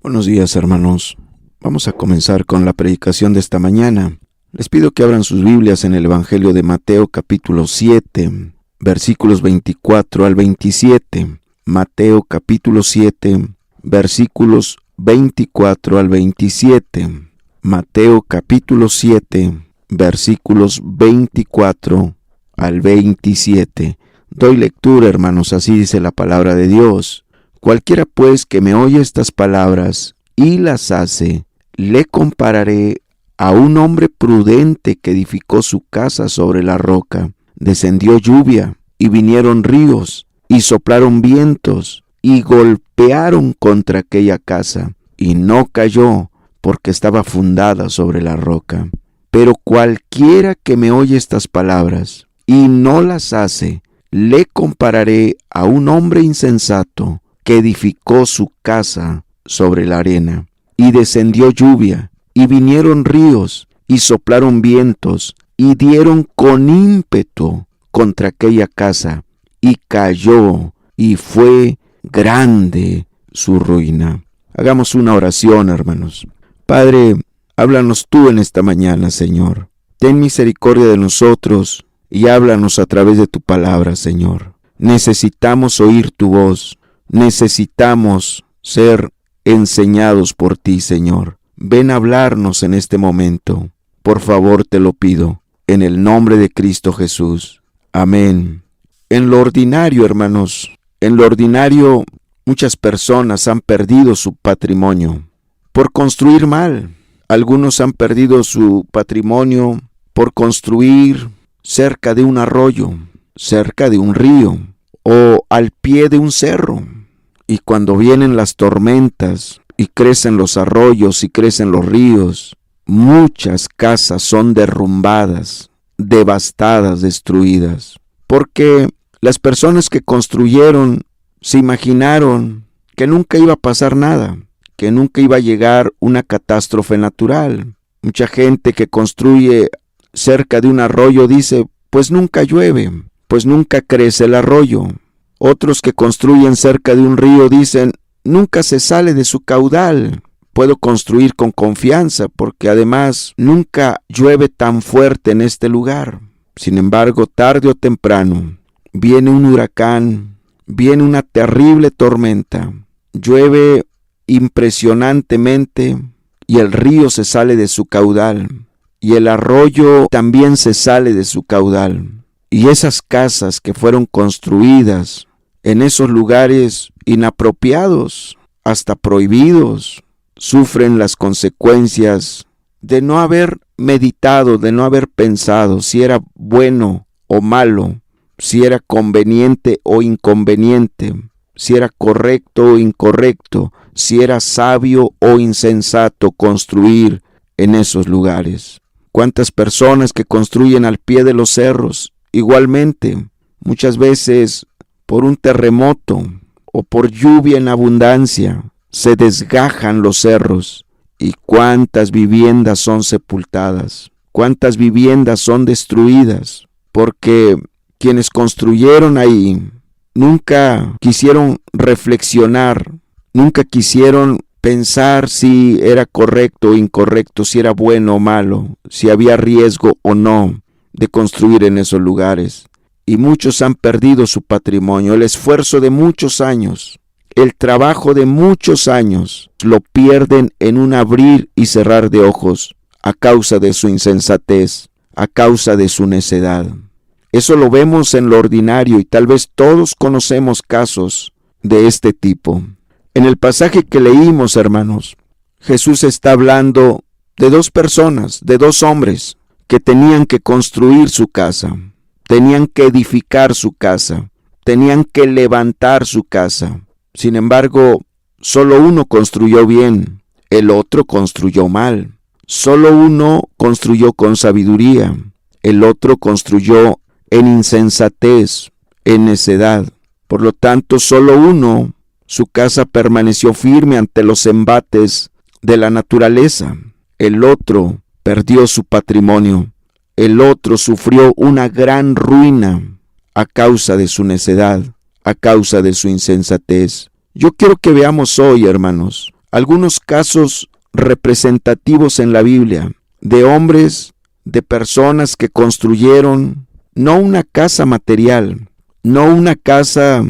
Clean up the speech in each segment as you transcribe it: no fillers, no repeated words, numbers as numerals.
Buenos días, hermanos. Vamos a comenzar con la predicación de esta mañana. Les pido que abran sus Biblias en el Evangelio de Mateo capítulo 7, versículos 24 al 27. Mateo capítulo 7, versículos 24 al 27. Mateo capítulo 7, versículos 24 al 27. Doy lectura, hermanos, así dice la palabra de Dios. Cualquiera pues que me oye estas palabras y las hace, le compararé a un hombre prudente que edificó su casa sobre la roca. Descendió lluvia, y vinieron ríos, y soplaron vientos, y golpearon contra aquella casa, y no cayó, porque estaba fundada sobre la roca. Pero cualquiera que me oye estas palabras y no las hace, le compararé a un hombre insensato que edificó su casa sobre la arena. Y descendió lluvia, y vinieron ríos, y soplaron vientos, y dieron con ímpetu contra aquella casa, y cayó, y fue grande su ruina. Hagamos una oración, hermanos. Padre, háblanos tú en esta mañana, Señor. Ten misericordia de nosotros, y háblanos a través de tu palabra, Señor. Necesitamos oír tu voz. Necesitamos ser enseñados por ti, Señor. Ven a hablarnos en este momento. Por favor, te lo pido, en el nombre de Cristo Jesús. Amén. En lo ordinario, hermanos, muchas personas han perdido su patrimonio por construir mal. Algunos han perdido su patrimonio por construir cerca de un arroyo, cerca de un río o al pie de un cerro. Y cuando vienen las tormentas y crecen los arroyos y crecen los ríos, muchas casas son derrumbadas, devastadas, destruidas. Porque las personas que construyeron se imaginaron que nunca iba a pasar nada, que nunca iba a llegar una catástrofe natural. Mucha gente que construye cerca de un arroyo dice, pues nunca llueve, pues nunca crece el arroyo. Otros que construyen cerca de un río dicen, nunca se sale de su caudal. Puedo construir con confianza porque además nunca llueve tan fuerte en este lugar. Sin embargo, tarde o temprano, viene un huracán, viene una terrible tormenta, llueve impresionantemente y el río se sale de su caudal y el arroyo también se sale de su caudal. Y esas casas que fueron construidas en esos lugares inapropiados, hasta prohibidos, sufren las consecuencias de no haber meditado, de no haber pensado si era bueno o malo, si era conveniente o inconveniente, si era correcto o incorrecto, si era sabio o insensato construir en esos lugares. ¿Cuántas personas que construyen al pie de los cerros? Igualmente, muchas veces por un terremoto o por lluvia en abundancia, se desgajan los cerros. ¿Y cuántas viviendas son sepultadas? ¿Cuántas viviendas son destruidas? Porque quienes construyeron ahí nunca quisieron reflexionar, nunca quisieron pensar si era correcto o incorrecto, si era bueno o malo, si había riesgo o no de construir en esos lugares. Y muchos han perdido su patrimonio, el esfuerzo de muchos años, el trabajo de muchos años, lo pierden en un abrir y cerrar de ojos a causa de su insensatez, a causa de su necedad. Eso lo vemos en lo ordinario y tal vez todos conocemos casos de este tipo. En el pasaje que leímos, hermanos, Jesús está hablando de dos personas, de dos hombres que tenían que construir su casa. Tenían que edificar su casa, tenían que levantar su casa. Sin embargo, solo uno construyó bien, el otro construyó mal. Solo uno construyó con sabiduría, el otro construyó en insensatez, en necedad. Por lo tanto, solo uno, su casa permaneció firme ante los embates de la naturaleza. El otro perdió su patrimonio. El otro sufrió una gran ruina a causa de su necedad, a causa de su insensatez. Yo quiero que veamos hoy, hermanos, algunos casos representativos en la Biblia de hombres, de personas que construyeron no una casa material, no una casa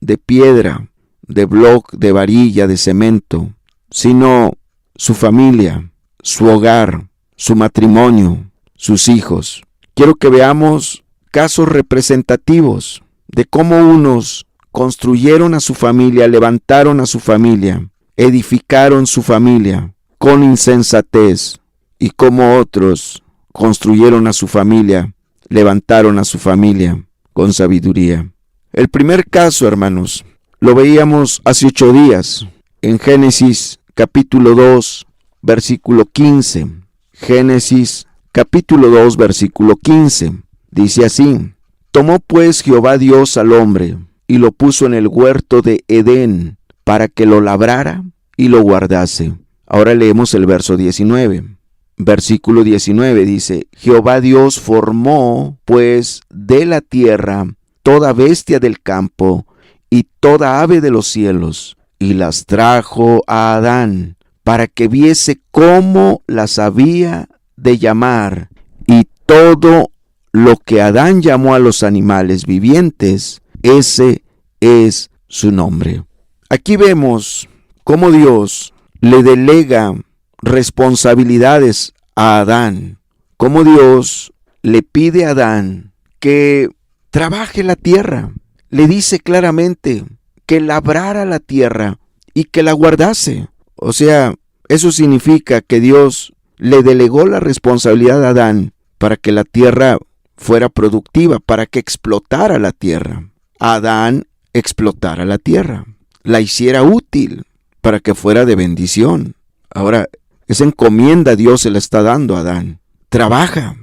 de piedra, de bloc, de varilla, de cemento, sino su familia, su hogar, su matrimonio, sus hijos. Quiero que veamos casos representativos de cómo unos construyeron a su familia, levantaron a su familia, edificaron su familia con insensatez, y cómo otros construyeron a su familia, levantaron a su familia con sabiduría. El primer caso, hermanos, lo veíamos hace 8 días en Génesis capítulo 2, versículo 15. Génesis capítulo 2, versículo 15. Dice así: Tomó pues Jehová Dios al hombre y lo puso en el huerto de Edén para que lo labrara y lo guardase. Ahora leemos el verso 19. Versículo 19 dice: Jehová Dios formó pues de la tierra toda bestia del campo y toda ave de los cielos, y las trajo a Adán para que viese cómo las había de llamar. Y todo lo que Adán llamó a los animales vivientes, ese es su nombre. Aquí vemos cómo Dios le delega responsabilidades a Adán, cómo Dios le pide a Adán que trabaje la tierra. Le dice claramente que labrara la tierra y que la guardase. O sea, eso significa que Dios le delegó la responsabilidad a Adán para que la tierra fuera productiva, para que explotara la tierra. Adán explotara la tierra, la hiciera útil para que fuera de bendición. Ahora, esa encomienda Dios se la está dando a Adán. Trabaja,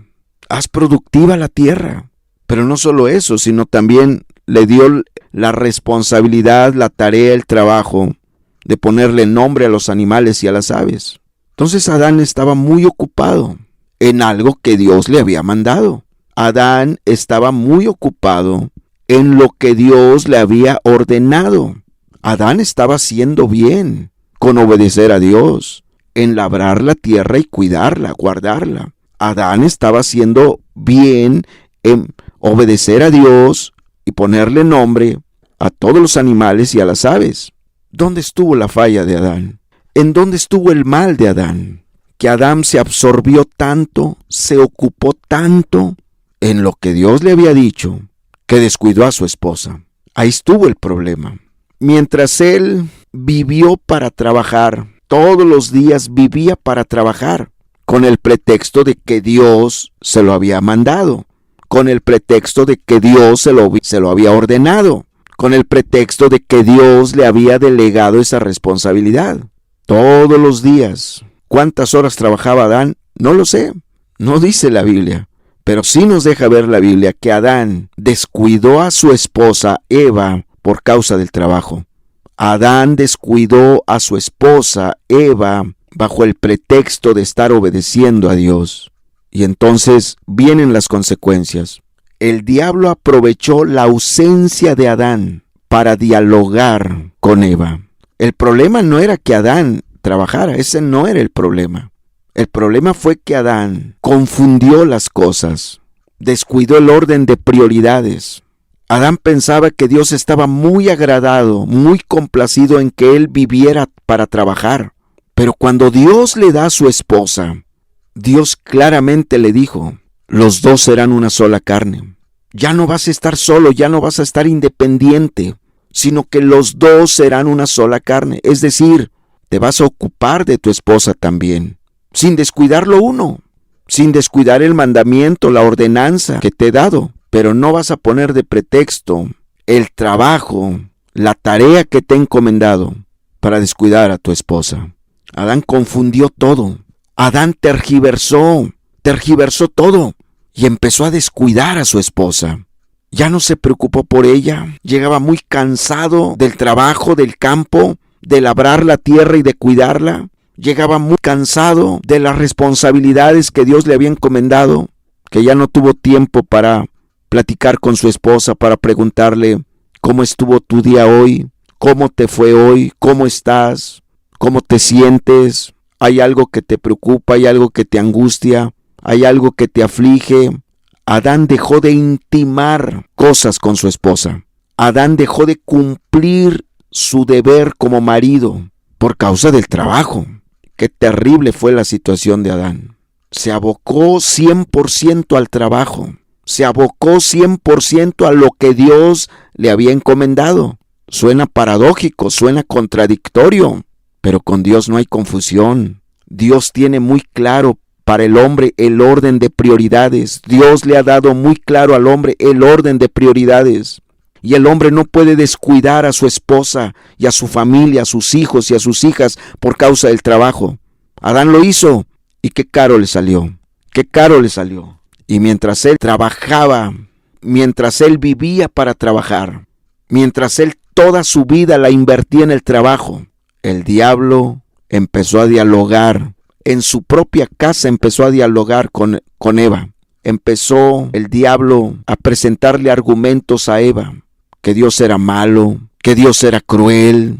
haz productiva la tierra. Pero no solo eso, sino también le dio la responsabilidad, la tarea, el trabajo de ponerle nombre a los animales y a las aves. Entonces Adán estaba muy ocupado en algo que Dios le había mandado. Adán estaba muy ocupado en lo que Dios le había ordenado. Adán estaba haciendo bien con obedecer a Dios, en labrar la tierra y cuidarla, guardarla. Adán estaba haciendo bien en obedecer a Dios y ponerle nombre a todos los animales y a las aves. ¿Dónde estuvo la falla de Adán? ¿En dónde estuvo el mal de Adán? Que Adán se absorbió tanto, se ocupó tanto en lo que Dios le había dicho, que descuidó a su esposa. Ahí estuvo el problema. Mientras él vivió para trabajar, todos los días vivía para trabajar, con el pretexto de que Dios se lo había mandado, con el pretexto de que Dios se lo había ordenado, con el pretexto de que Dios le había delegado esa responsabilidad. Todos los días. ¿Cuántas horas trabajaba Adán? No lo sé, no dice la Biblia, pero sí nos deja ver la Biblia que Adán descuidó a su esposa Eva por causa del trabajo. Adán descuidó a su esposa Eva bajo el pretexto de estar obedeciendo a Dios. Y entonces vienen las consecuencias. El diablo aprovechó la ausencia de Adán para dialogar con Eva. El problema no era que Adán trabajara, ese no era el problema. El problema fue que Adán confundió las cosas, descuidó el orden de prioridades. Adán pensaba que Dios estaba muy agradado, muy complacido en que él viviera para trabajar. Pero cuando Dios le da a su esposa, Dios claramente le dijo: los dos serán una sola carne. Ya no vas a estar solo, ya no vas a estar independiente, sino que los dos serán una sola carne. Es decir, te vas a ocupar de tu esposa también, sin descuidar lo uno, sin descuidar el mandamiento, la ordenanza que te he dado. Pero no vas a poner de pretexto el trabajo, la tarea que te he encomendado para descuidar a tu esposa. Adán confundió todo. Adán tergiversó todo y empezó a descuidar a su esposa. Ya no se preocupó por ella. Llegaba muy cansado del trabajo, del campo, de labrar la tierra y de cuidarla. Llegaba muy cansado de las responsabilidades que Dios le había encomendado, que ya no tuvo tiempo para platicar con su esposa, para preguntarle: ¿cómo estuvo tu día hoy? ¿Cómo te fue hoy? ¿Cómo estás? ¿Cómo te sientes? ¿Hay algo que te preocupa? ¿Hay algo que te angustia? ¿Hay algo que te aflige? Adán dejó de intimar cosas con su esposa. Adán dejó de cumplir su deber como marido por causa del trabajo. Qué terrible fue la situación de Adán. Se abocó 100% al trabajo. Se abocó 100% a lo que Dios le había encomendado. Suena paradójico, suena contradictorio, pero con Dios no hay confusión. Dios tiene muy claro para el hombre el orden de prioridades. Dios le ha dado muy claro al hombre el orden de prioridades. Y el hombre no puede descuidar a su esposa y a su familia, a sus hijos y a sus hijas por causa del trabajo. Adán lo hizo y qué caro le salió. Qué caro le salió. Y mientras él trabajaba, mientras él vivía para trabajar, mientras él toda su vida la invertía en el trabajo, el diablo empezó a dialogar. En su propia casa empezó a dialogar con Eva. Empezó el diablo a presentarle argumentos a Eva. Que Dios era malo, que Dios era cruel,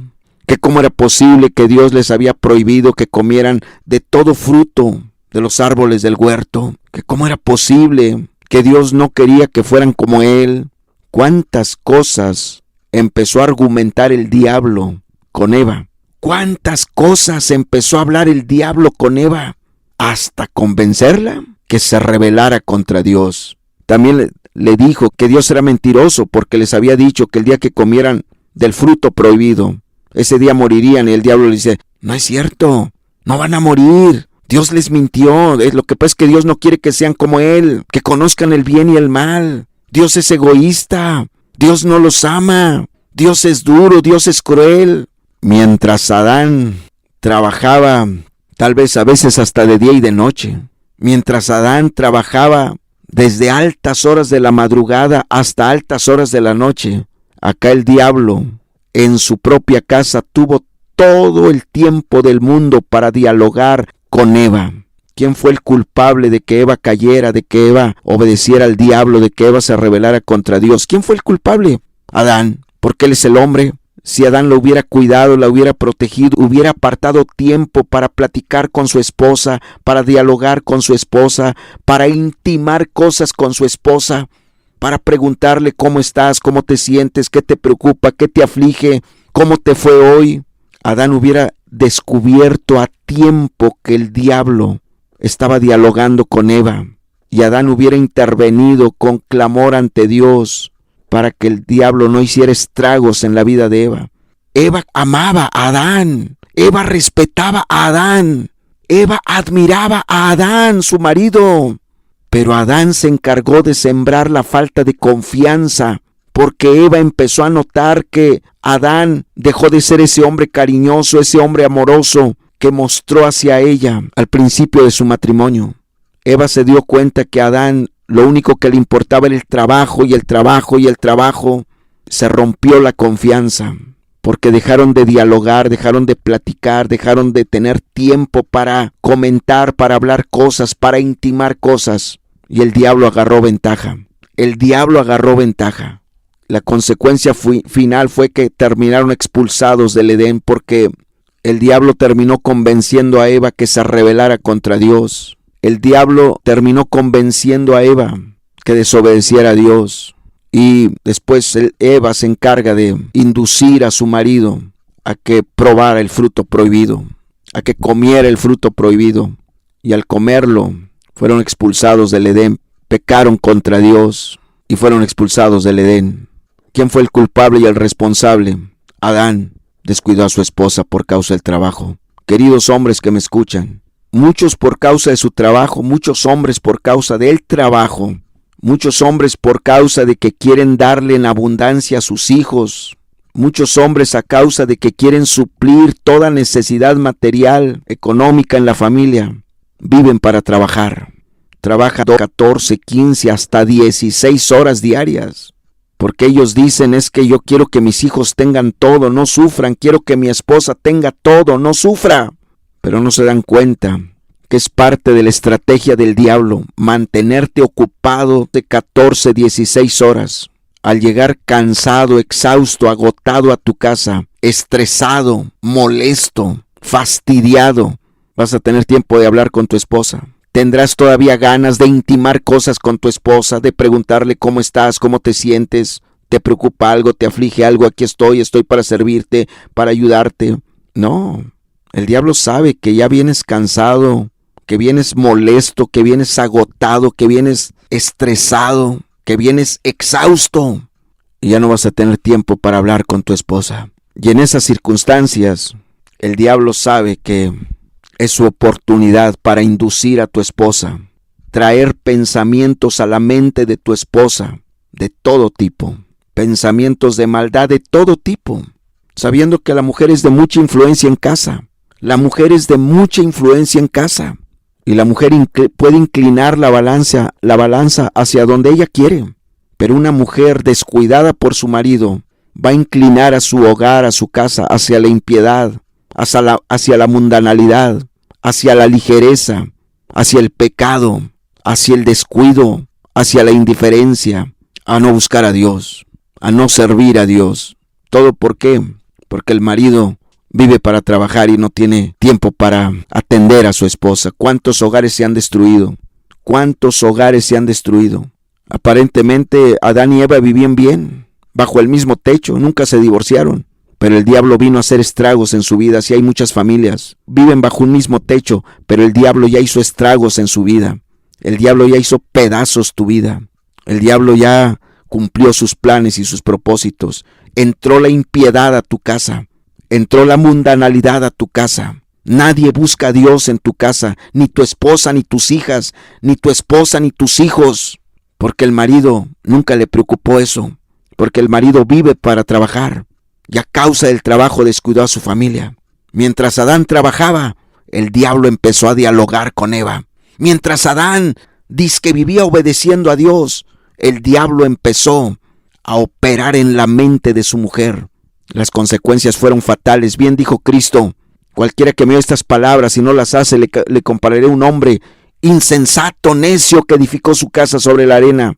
que cómo era posible que Dios les había prohibido que comieran de todo fruto de los árboles del huerto, que cómo era posible que Dios no quería que fueran como Él. ¿Cuántas cosas empezó a argumentar el diablo con Eva? ¿Cuántas cosas empezó a hablar el diablo con Eva hasta convencerla que se rebelara contra Dios? También le dijo que Dios era mentiroso porque les había dicho que el día que comieran del fruto prohibido, ese día morirían. Y el diablo le dice, no es cierto, no van a morir. Dios les mintió. Lo que pasa es que Dios no quiere que sean como Él, que conozcan el bien y el mal. Dios es egoísta, Dios no los ama, Dios es duro, Dios es cruel. Mientras Adán trabajaba, tal vez a veces hasta de día y de noche, mientras Adán trabajaba desde altas horas de la madrugada hasta altas horas de la noche, acá el diablo en su propia casa tuvo todo el tiempo del mundo para dialogar con Eva. ¿Quién fue el culpable de que Eva cayera, de que Eva obedeciera al diablo, de que Eva se rebelara contra Dios? ¿Quién fue el culpable? Adán, porque él es el hombre. Si Adán lo hubiera cuidado, la hubiera protegido, hubiera apartado tiempo para platicar con su esposa, para dialogar con su esposa, para intimar cosas con su esposa, para preguntarle cómo estás, cómo te sientes, qué te preocupa, qué te aflige, cómo te fue hoy. Adán hubiera descubierto a tiempo que el diablo estaba dialogando con Eva y Adán hubiera intervenido con clamor ante Dios para que el diablo no hiciera estragos en la vida de Eva. Eva amaba a Adán, Eva respetaba a Adán, Eva admiraba a Adán, su marido. Pero Adán se encargó de sembrar la falta de confianza, porque Eva empezó a notar que Adán dejó de ser ese hombre cariñoso, ese hombre amoroso que mostró hacia ella al principio de su matrimonio. Eva se dio cuenta que a Adán lo único que le importaba era el trabajo y el trabajo y el trabajo. Se rompió la confianza porque dejaron de dialogar, dejaron de platicar, dejaron de tener tiempo para comentar, para hablar cosas, para intimar cosas. Y el diablo agarró ventaja. El diablo agarró ventaja. La consecuencia final fue que terminaron expulsados del Edén porque el diablo terminó convenciendo a Eva que se rebelara contra Dios. El diablo terminó convenciendo a Eva que desobedeciera a Dios. Y después Eva se encarga de inducir a su marido a que probara el fruto prohibido, a que comiera el fruto prohibido. Y al comerlo fueron expulsados del Edén, pecaron contra Dios y fueron expulsados del Edén. ¿Quién fue el culpable y el responsable? Adán descuidó a su esposa por causa del trabajo. Queridos hombres que me escuchan, muchos por causa de su trabajo, muchos hombres por causa del trabajo, muchos hombres por causa de que quieren darle en abundancia a sus hijos, muchos hombres a causa de que quieren suplir toda necesidad material, económica en la familia, viven para trabajar. Trabajan 14, 15, hasta 16 horas diarias. Porque ellos dicen, es que yo quiero que mis hijos tengan todo, no sufran, quiero que mi esposa tenga todo, no sufra. Pero no se dan cuenta que es parte de la estrategia del diablo, mantenerte ocupado de 14, 16 horas. Al llegar cansado, exhausto, agotado a tu casa, estresado, molesto, fastidiado. Vas a tener tiempo de hablar con tu esposa. Tendrás todavía ganas de intimar cosas con tu esposa, de preguntarle cómo estás, cómo te sientes, te preocupa algo, te aflige algo, aquí estoy para servirte, para ayudarte. No, el diablo sabe que ya vienes cansado, que vienes molesto, que vienes agotado, que vienes estresado, que vienes exhausto y ya no vas a tener tiempo para hablar con tu esposa. Y en esas circunstancias, el diablo sabe que es su oportunidad para inducir a tu esposa, traer pensamientos a la mente de tu esposa de todo tipo, pensamientos de maldad de todo tipo, sabiendo que la mujer es de mucha influencia en casa. La mujer es de mucha influencia en casa y la mujer puede inclinar la balanza hacia donde ella quiere, pero una mujer descuidada por su marido va a inclinar a su hogar, a su casa, hacia la impiedad, hacia la mundanalidad, hacia la ligereza, hacia el pecado, hacia el descuido, hacia la indiferencia, a no buscar a Dios, a no servir a Dios. ¿Todo por qué? Porque el marido vive para trabajar y no tiene tiempo para atender a su esposa. ¿Cuántos hogares se han destruido? ¿Cuántos hogares se han destruido? Aparentemente Adán y Eva vivían bien, bajo el mismo techo, nunca se divorciaron. Pero el diablo vino a hacer estragos en su vida. Si hay muchas familias, viven bajo un mismo techo, pero el diablo ya hizo estragos en su vida. El diablo ya hizo pedazos tu vida. El diablo ya cumplió sus planes y sus propósitos. Entró la impiedad a tu casa. Entró la mundanalidad a tu casa. Nadie busca a Dios en tu casa, ni tu esposa, ni tus hijas, ni tu esposa, ni tus hijos. Porque el marido nunca le preocupó eso. Porque el marido vive para trabajar. Y a causa del trabajo descuidó a su familia. Mientras Adán trabajaba, el diablo empezó a dialogar con Eva. Mientras Adán dizque vivía obedeciendo a Dios, el diablo empezó a operar en la mente de su mujer. Las consecuencias fueron fatales. Bien dijo Cristo: cualquiera que me oye estas palabras y no las hace, le compararé a un hombre insensato, necio, que edificó su casa sobre la arena.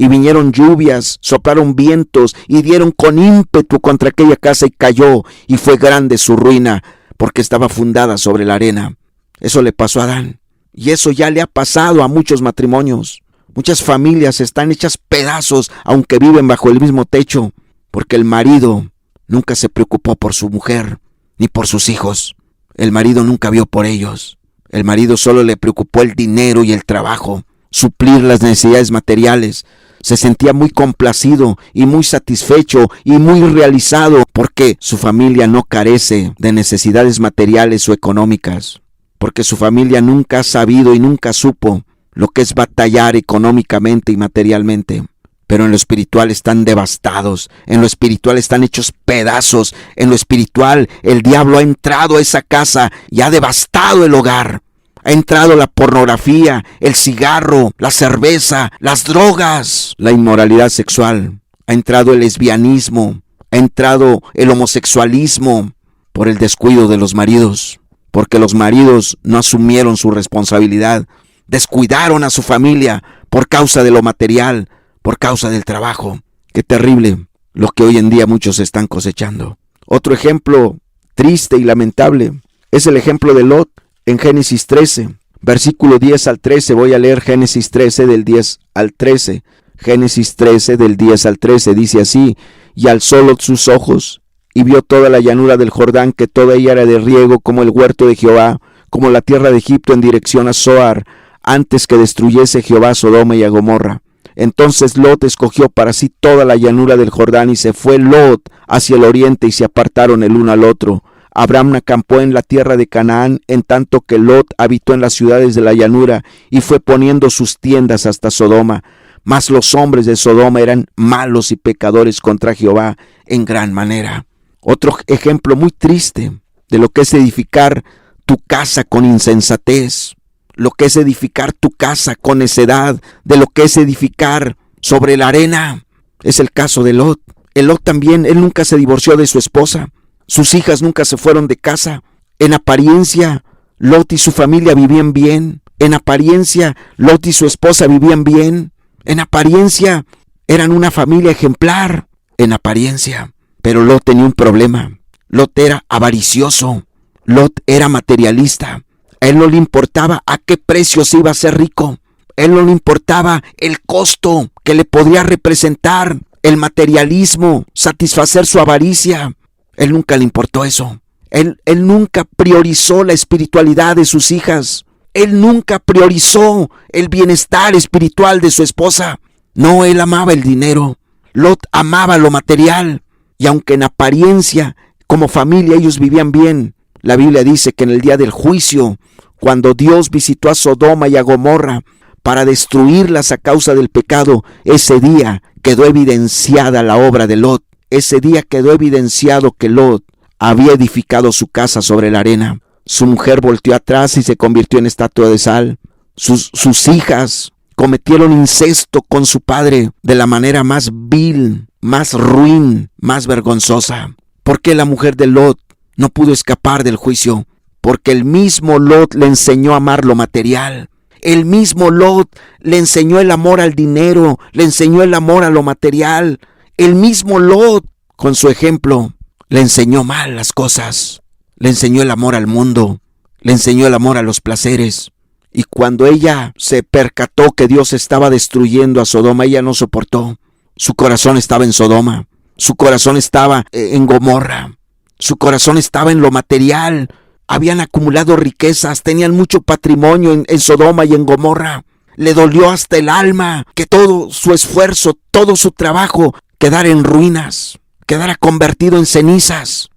Y vinieron lluvias, soplaron vientos y dieron con ímpetu contra aquella casa y cayó, y fue grande su ruina, porque estaba fundada sobre la arena. Eso le pasó a Adán, y eso ya le ha pasado a muchos matrimonios. Muchas familias están hechas pedazos, aunque viven bajo el mismo techo, porque el marido nunca se preocupó por su mujer, ni por sus hijos. El marido nunca vio por ellos. El marido solo le preocupó el dinero y el trabajo, suplir las necesidades materiales. Se sentía muy complacido y muy satisfecho y muy realizado porque su familia no carece de necesidades materiales o económicas, porque su familia nunca ha sabido y nunca supo lo que es batallar económicamente y materialmente. Pero en lo espiritual están devastados, en lo espiritual están hechos pedazos, en lo espiritual el diablo ha entrado a esa casa y ha devastado el hogar. Ha entrado la pornografía, el cigarro, la cerveza, las drogas, la inmoralidad sexual. Ha entrado el lesbianismo, ha entrado el homosexualismo por el descuido de los maridos. Porque los maridos no asumieron su responsabilidad, descuidaron a su familia por causa de lo material, por causa del trabajo. Qué terrible lo que hoy en día muchos están cosechando. Otro ejemplo triste y lamentable es el ejemplo de Lot. En Génesis 13, versículo 10 al 13, voy a leer Génesis 13 del 10 al 13. Génesis 13 del 10 al 13 dice así: y alzó Lot sus ojos, y vio toda la llanura del Jordán, que toda ella era de riego, como el huerto de Jehová, como la tierra de Egipto, en dirección a Zoar, antes que destruyese Jehová Sodoma y a Gomorra. Entonces Lot escogió para sí toda la llanura del Jordán, y se fue Lot hacia el oriente, y se apartaron el uno al otro. Abraham acampó en la tierra de Canaán, en tanto que Lot habitó en las ciudades de la llanura, y fue poniendo sus tiendas hasta Sodoma. Mas los hombres de Sodoma eran malos y pecadores contra Jehová en gran manera. Otro ejemplo muy triste de lo que es edificar tu casa con insensatez, lo que es edificar tu casa con necedad, de lo que es edificar sobre la arena, es el caso de Lot. El Lot también, él nunca se divorció de su esposa. Sus hijas nunca se fueron de casa. En apariencia, Lot y su familia vivían bien. En apariencia, Lot y su esposa vivían bien. En apariencia, eran una familia ejemplar. En apariencia. Pero Lot tenía un problema. Lot era avaricioso. Lot era materialista. A él no le importaba a qué precio se iba a ser rico. A él no le importaba el costo que le podría representar el materialismo, satisfacer su avaricia. Él nunca le importó eso. Él nunca priorizó la espiritualidad de sus hijas. Él nunca priorizó el bienestar espiritual de su esposa. No, él amaba el dinero. Lot amaba lo material. Y aunque en apariencia, como familia, ellos vivían bien, la Biblia dice que en el día del juicio, cuando Dios visitó a Sodoma y a Gomorra para destruirlas a causa del pecado, ese día quedó evidenciada la obra de Lot. Ese día quedó evidenciado que Lot había edificado su casa sobre la arena. Su mujer volteó atrás y se convirtió en estatua de sal. Sus hijas cometieron incesto con su padre de la manera más vil, más ruin, más vergonzosa. ¿Por qué la mujer de Lot no pudo escapar del juicio? Porque el mismo Lot le enseñó a amar lo material. El mismo Lot le enseñó el amor al dinero, le enseñó el amor a lo material. El mismo Lot, con su ejemplo, le enseñó mal las cosas. Le enseñó el amor al mundo, le enseñó el amor a los placeres. Y cuando ella se percató que Dios estaba destruyendo a Sodoma, ella no soportó. Su corazón estaba en Sodoma, su corazón estaba en Gomorra, su corazón estaba en lo material. Habían acumulado riquezas, tenían mucho patrimonio en Sodoma y en Gomorra. Le dolió hasta el alma que todo su esfuerzo, todo su trabajo quedara en ruinas, quedara convertido en cenizas.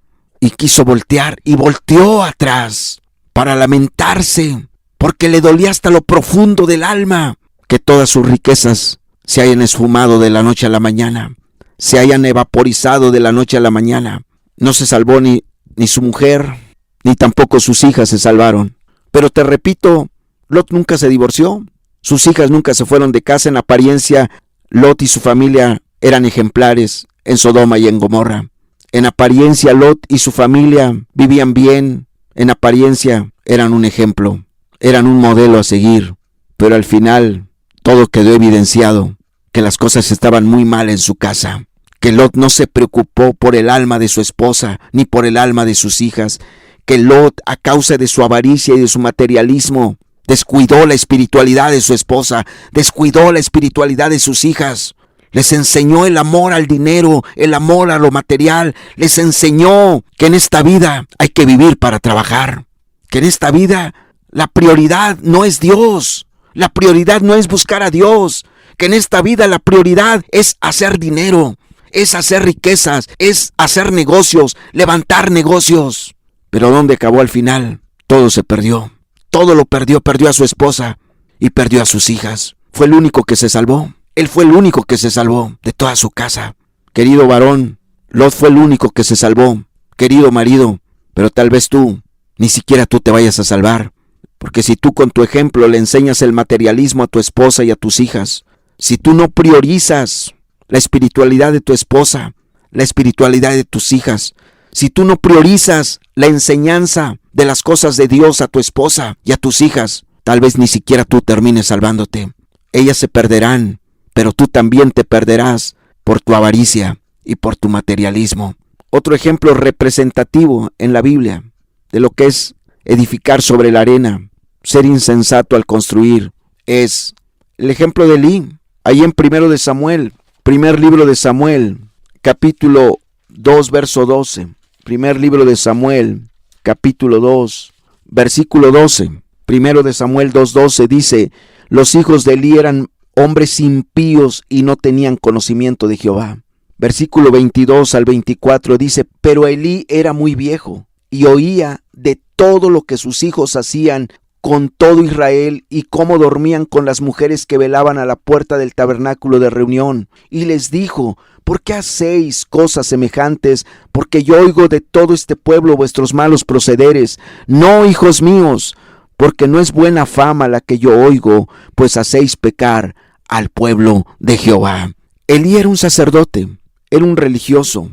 Y quiso voltear y volteó atrás para lamentarse, porque le dolía hasta lo profundo del alma que todas sus riquezas se hayan esfumado de la noche a la mañana, se hayan evaporizado de la noche a la mañana. No se salvó ni su mujer, ni tampoco sus hijas se salvaron. Pero te repito, Lot nunca se divorció, sus hijas nunca se fueron de casa. En apariencia, Lot y su familia eran ejemplares en Sodoma y en Gomorra. En apariencia, Lot y su familia vivían bien. En apariencia, eran un ejemplo, eran un modelo a seguir. Pero al final, todo quedó evidenciado, que las cosas estaban muy mal en su casa. Que Lot no se preocupó por el alma de su esposa, ni por el alma de sus hijas. Que Lot, a causa de su avaricia y de su materialismo, descuidó la espiritualidad de su esposa, descuidó la espiritualidad de sus hijas. Les enseñó el amor al dinero, el amor a lo material. Les enseñó que en esta vida hay que vivir para trabajar. Que en esta vida la prioridad no es Dios. La prioridad no es buscar a Dios. Que en esta vida la prioridad es hacer dinero, es hacer riquezas, es hacer negocios, levantar negocios. Pero ¿dónde acabó al final? Todo se perdió. Todo lo perdió. Perdió a su esposa y perdió a sus hijas. Fue el único que se salvó. Él fue el único que se salvó de toda su casa. Querido varón, Lot fue el único que se salvó. Querido marido, pero tal vez tú, ni siquiera tú te vayas a salvar. Porque si tú con tu ejemplo le enseñas el materialismo a tu esposa y a tus hijas, si tú no priorizas la espiritualidad de tu esposa, la espiritualidad de tus hijas, si tú no priorizas la enseñanza de las cosas de Dios a tu esposa y a tus hijas, tal vez ni siquiera tú termines salvándote. Ellas se perderán, pero tú también te perderás por tu avaricia y por tu materialismo. Otro ejemplo representativo en la Biblia de lo que es edificar sobre la arena, ser insensato al construir, es el ejemplo de Elí. Ahí en primer libro de Samuel, capítulo 2, verso 12. Primer libro de Samuel, capítulo 2, versículo 12. Primero de Samuel 2:12 dice: los hijos de Elí eran hombres impíos y no tenían conocimiento de Jehová. Versículo 22 al 24 dice: pero Elí era muy viejo y oía de todo lo que sus hijos hacían con todo Israel y cómo dormían con las mujeres que velaban a la puerta del tabernáculo de reunión. Y les dijo: ¿por qué hacéis cosas semejantes? Porque yo oigo de todo este pueblo vuestros malos procederes. No, hijos míos, porque no es buena fama la que yo oigo, pues hacéis pecar al pueblo de Jehová. Elí era un sacerdote, era un religioso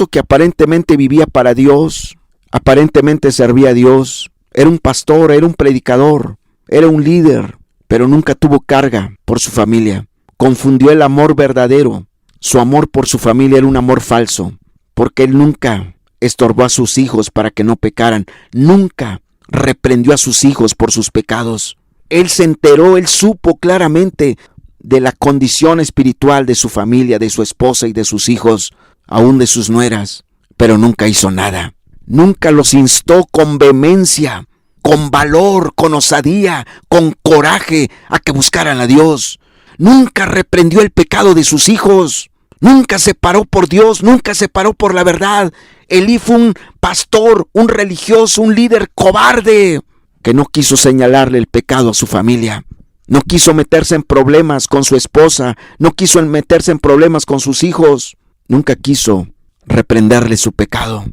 que aparentemente vivía para Dios, aparentemente servía a Dios, era un pastor, era un predicador, era un líder, pero nunca tuvo carga por su familia. Confundió el amor verdadero. Su amor por su familia era un amor falso, porque él nunca estorbó a sus hijos para que no pecaran. Nunca reprendió a sus hijos por sus pecados. Él se enteró, él supo claramente de la condición espiritual de su familia, de su esposa y de sus hijos, aún de sus nueras, pero nunca hizo nada. Nunca los instó con vehemencia, con valor, con osadía, con coraje a que buscaran a Dios. Nunca reprendió el pecado de sus hijos. Nunca se paró por Dios, nunca se paró por la verdad. Elí fue un pastor, un religioso, un líder cobarde que no quiso señalarle el pecado a su familia. No quiso meterse en problemas con su esposa, no quiso meterse en problemas con sus hijos. Nunca quiso reprenderle su pecado.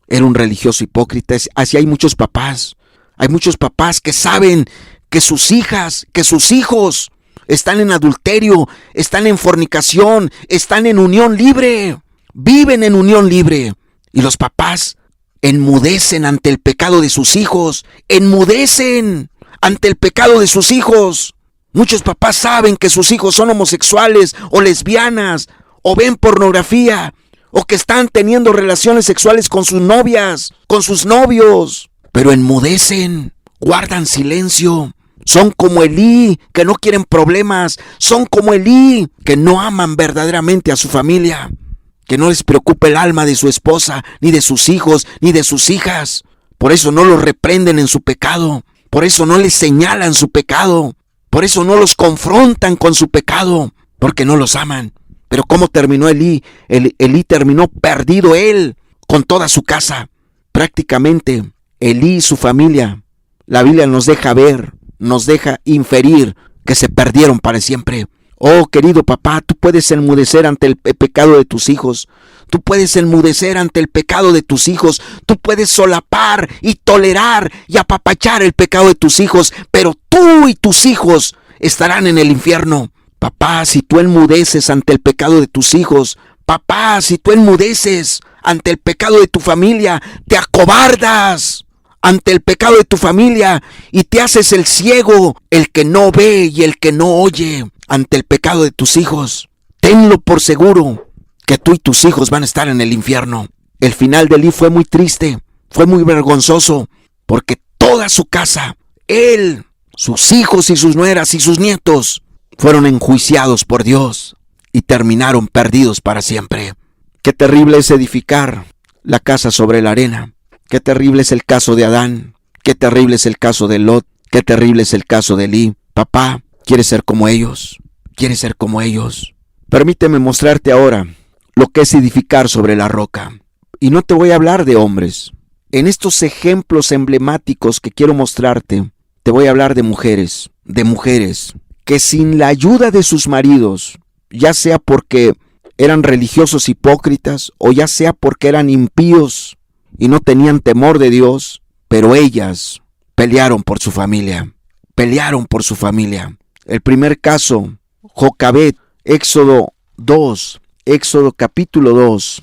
Era un religioso hipócrita. Así hay muchos papás. Hay muchos papás que saben que sus hijas, que sus hijos están en adulterio, están en fornicación, están en unión libre, viven en unión libre. Y los papás enmudecen ante el pecado de sus hijos, enmudecen ante el pecado de sus hijos. Muchos papás saben que sus hijos son homosexuales o lesbianas, o ven pornografía, o que están teniendo relaciones sexuales con sus novias, con sus novios, pero enmudecen, guardan silencio. Son como Elí, que no quieren problemas. Son como Elí, que no aman verdaderamente a su familia, que no les preocupa el alma de su esposa, ni de sus hijos, ni de sus hijas. Por eso no los reprenden en su pecado. Por eso no les señalan su pecado. Por eso no los confrontan con su pecado, porque no los aman. Pero ¿cómo terminó Elí? Elí terminó perdido él, con toda su casa. Prácticamente, Elí y su familia, la Biblia nos deja ver, nos deja inferir que se perdieron para siempre. Oh, querido papá, tú puedes enmudecer ante el pecado de tus hijos. Tú puedes enmudecer ante el pecado de tus hijos. Tú puedes solapar y tolerar y apapachar el pecado de tus hijos, pero tú y tus hijos estarán en el infierno. Papá, si tú enmudeces ante el pecado de tus hijos, papá, si tú enmudeces ante el pecado de tu familia, te acobardas ante el pecado de tu familia y te haces el ciego, el que no ve y el que no oye ante el pecado de tus hijos. Tenlo por seguro que tú y tus hijos van a estar en el infierno. El final de Elí fue muy triste, fue muy vergonzoso, porque toda su casa, él, sus hijos y sus nueras y sus nietos, fueron enjuiciados por Dios y terminaron perdidos para siempre. Qué terrible es edificar la casa sobre la arena. Qué terrible es el caso de Adán. Qué terrible es el caso de Lot. Qué terrible es el caso de Elí. Papá, ¿quieres ser como ellos? ¿Quieres ser como ellos? Permíteme mostrarte ahora lo que es edificar sobre la roca. Y no te voy a hablar de hombres. En estos ejemplos emblemáticos que quiero mostrarte, te voy a hablar de mujeres que sin la ayuda de sus maridos, ya sea porque eran religiosos hipócritas o ya sea porque eran impíos y no tenían temor de Dios, pero ellas pelearon por su familia, pelearon por su familia. El primer caso, Jocabed, Éxodo capítulo 2,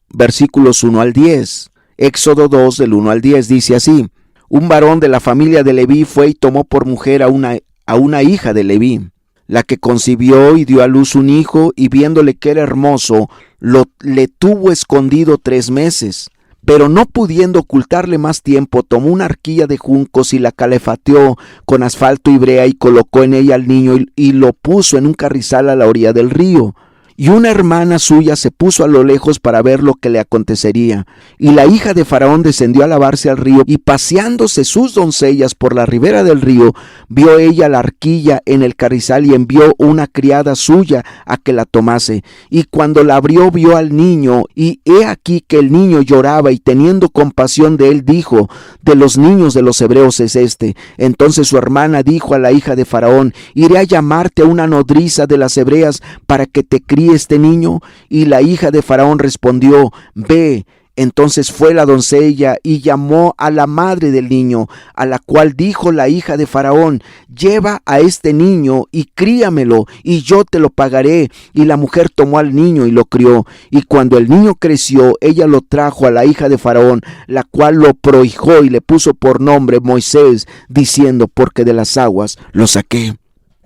versículos 1 al 10. Éxodo 2 del 1 al 10 dice así: un varón de la familia de Leví fue y tomó por mujer a una hija de Leví, la que concibió y dio a luz un hijo, y viéndole que era hermoso, le tuvo escondido 3 meses. Pero no pudiendo ocultarle más tiempo, tomó una arquilla de juncos y la calefateó con asfalto y brea y colocó en ella al niño y lo puso en un carrizal a la orilla del río. Y una hermana suya se puso a lo lejos para ver lo que le acontecería. Y la hija de Faraón descendió a lavarse al río, y paseándose sus doncellas por la ribera del río, vio ella la arquilla en el carrizal y envió una criada suya a que la tomase. Y cuando la abrió, vio al niño, y he aquí que el niño lloraba, y teniendo compasión de él, dijo: de los niños de los hebreos es este. Entonces su hermana dijo a la hija de Faraón: iré a llamarte a una nodriza de las hebreas para que te críe este niño. Y la hija de Faraón respondió: ve. Entonces fue la doncella y llamó a la madre del niño, a la cual dijo la hija de Faraón: lleva a este niño y críamelo, y yo te lo pagaré. Y la mujer tomó al niño y lo crió. Y cuando el niño creció, ella lo trajo a la hija de Faraón, la cual lo prohijó y le puso por nombre Moisés, diciendo: porque de las aguas lo saqué.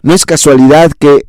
No es casualidad que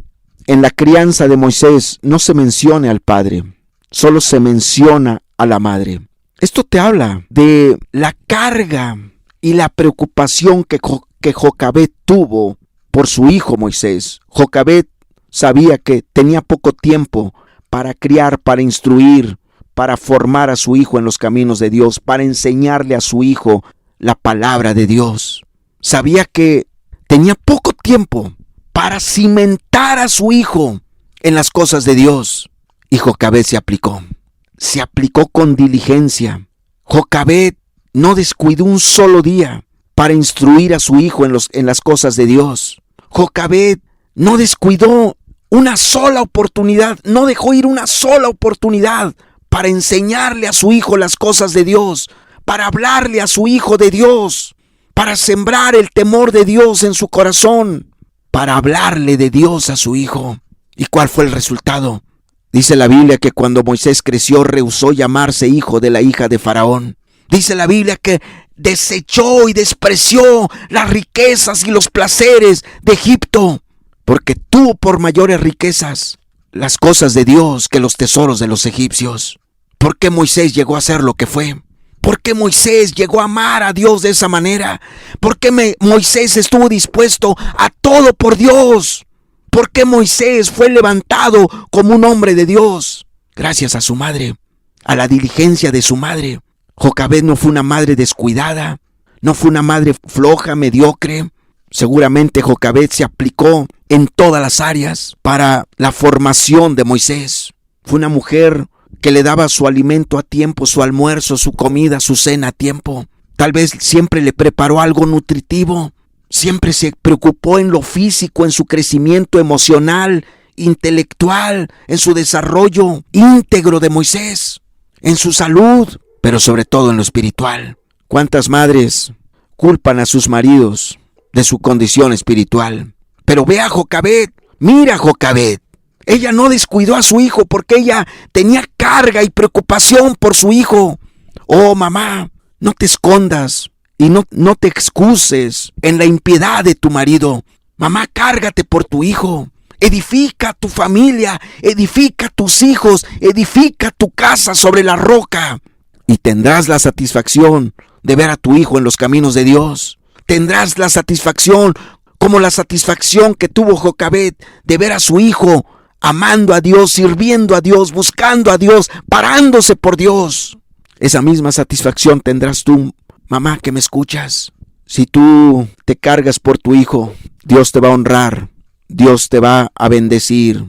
en la crianza de Moisés no se mencione al padre, solo se menciona a la madre. Esto te habla de la carga y la preocupación que Jocabed tuvo por su hijo Moisés. Jocabed sabía que tenía poco tiempo para criar, para instruir, para formar a su hijo en los caminos de Dios, para enseñarle a su hijo la palabra de Dios. Sabía que tenía poco tiempo para cimentar a su hijo en las cosas de Dios. Y Jocabed se aplicó con diligencia. Jocabed no descuidó un solo día para instruir a su hijo en las cosas de Dios. Jocabed no descuidó una sola oportunidad, no dejó ir una sola oportunidad para enseñarle a su hijo las cosas de Dios, para hablarle a su hijo de Dios, para sembrar el temor de Dios en su corazón, para hablarle de Dios a su hijo. ¿Y cuál fue el resultado? Dice la Biblia que cuando Moisés creció, rehusó llamarse hijo de la hija de Faraón. Dice la Biblia que desechó y despreció las riquezas y los placeres de Egipto, porque tuvo por mayores riquezas las cosas de Dios que los tesoros de los egipcios. ¿Por qué Moisés llegó a ser lo que fue? ¿Por qué Moisés llegó a amar a Dios de esa manera? ¿Por qué Moisés estuvo dispuesto a todo por Dios? ¿Por qué Moisés fue levantado como un hombre de Dios? Gracias a su madre, a la diligencia de su madre. Jocabed no fue una madre descuidada, no fue una madre floja, mediocre. Seguramente Jocabed se aplicó en todas las áreas para la formación de Moisés. Fue una mujer que le daba su alimento a tiempo, su almuerzo, su comida, su cena a tiempo. Tal vez siempre le preparó algo nutritivo. Siempre se preocupó en lo físico, en su crecimiento emocional, intelectual, en su desarrollo íntegro de Moisés, en su salud, pero sobre todo en lo espiritual. ¿Cuántas madres culpan a sus maridos de su condición espiritual? Pero ve a Jocabed, mira a Jocabed. Ella no descuidó a su hijo porque ella tenía carga y preocupación por su hijo. Oh, mamá, no te escondas y no te excuses en la impiedad de tu marido. Mamá, cárgate por tu hijo. Edifica tu familia, edifica tus hijos, edifica tu casa sobre la roca. Y tendrás la satisfacción de ver a tu hijo en los caminos de Dios. Tendrás la satisfacción, como la satisfacción que tuvo Jocabed, de ver a su hijo amando a Dios, sirviendo a Dios, buscando a Dios, parándose por Dios. Esa misma satisfacción tendrás tú, mamá, que me escuchas. Si tú te cargas por tu hijo, Dios te va a honrar, Dios te va a bendecir